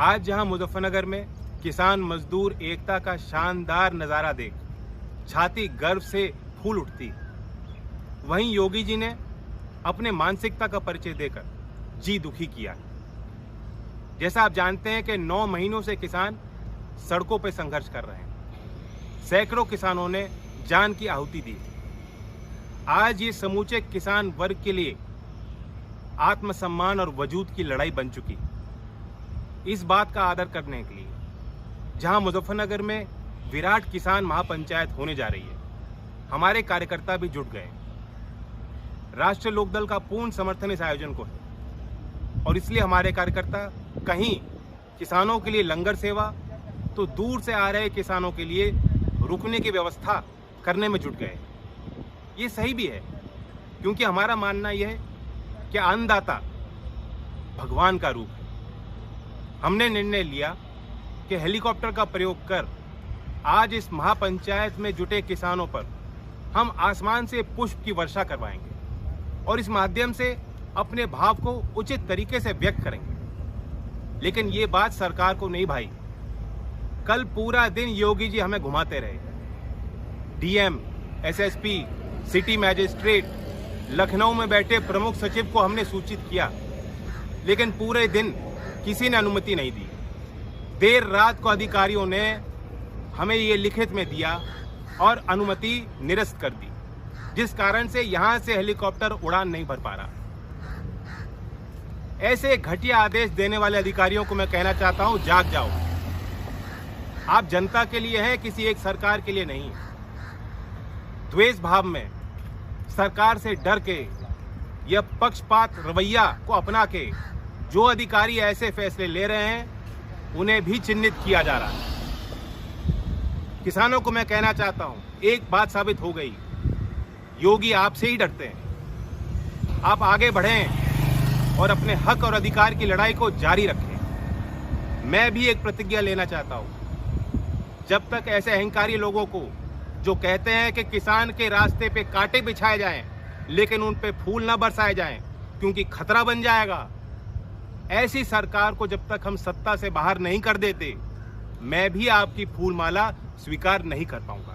आज जहां मुजफ्फरनगर में किसान मजदूर एकता का शानदार नज़ारा देख छाती गर्व से फूल उठती, वहीं योगी जी ने अपने मानसिकता का परिचय देकर जी दुखी किया। जैसा आप जानते हैं कि 9 महीनों से किसान सड़कों पर संघर्ष कर रहे हैं। सैकड़ों किसानों ने जान की आहुति दी। आज ये समूचे किसान वर्ग के लिए आत्मसम्मान और वजूद की लड़ाई बन चुकी। इस बात का आदर करने के लिए जहां मुजफ्फरनगर में विराट किसान महापंचायत होने जा रही है, हमारे कार्यकर्ता भी जुट गए। राष्ट्रीय लोकदल का पूर्ण समर्थन इस आयोजन को है और इसलिए हमारे कार्यकर्ता कहीं किसानों के लिए लंगर सेवा तो दूर से आ रहे किसानों के लिए रुकने की व्यवस्था करने में जुट गए। ये सही भी है, क्योंकि हमारा मानना यह है कि अन्नदाता भगवान का रूप है। हमने निर्णय लिया कि हेलीकॉप्टर का प्रयोग कर आज इस महापंचायत में जुटे किसानों पर हम आसमान से पुष्प की वर्षा करवाएंगे और इस माध्यम से अपने भाव को उचित तरीके से व्यक्त करेंगे। लेकिन ये बात सरकार को नहीं भाई। कल पूरा दिन योगी जी हमें घुमाते रहे। DM, SSP, city magistrate, Lucknow में बैठे प्रमुख सचिव को हमने सूचित किया, लेकिन पूरे दिन किसी ने अनुमति नहीं दी। देर रात को अधिकारियों ने हमें ये लिखित में दिया और अनुमति निरस्त कर दी, जिस कारण से यहां से हेलीकॉप्टर उड़ान नहीं भर पा रहा। ऐसे घटिया आदेश देने वाले अधिकारियों को मैं कहना चाहता हूं, जाग जाओ। आप जनता के लिए हैं, किसी एक सरकार के लिए नहीं। द्वेष भाव में सरकार से डर के यह पक्षपात रवैया को अपना के जो अधिकारी ऐसे फैसले ले रहे हैं, उन्हें भी चिन्हित किया जा रहा है। किसानों को मैं कहना चाहता हूं, एक बात साबित हो गई, योगी आपसे ही डरते हैं। आप आगे बढ़ें और अपने हक और अधिकार की लड़ाई को जारी रखें। मैं भी एक प्रतिज्ञा लेना चाहता हूं, जब तक ऐसे अहंकारी लोगों को जो कहते हैं कि किसान के रास्ते पे कांटे बिछाए जाएं, लेकिन उन पे फूल न बरसाए जाएं क्योंकि खतरा बन जाएगा, ऐसी सरकार को जब तक हम सत्ता से बाहर नहीं कर देते, मैं भी आपकी फूलमाला स्वीकार नहीं कर पाऊंगा।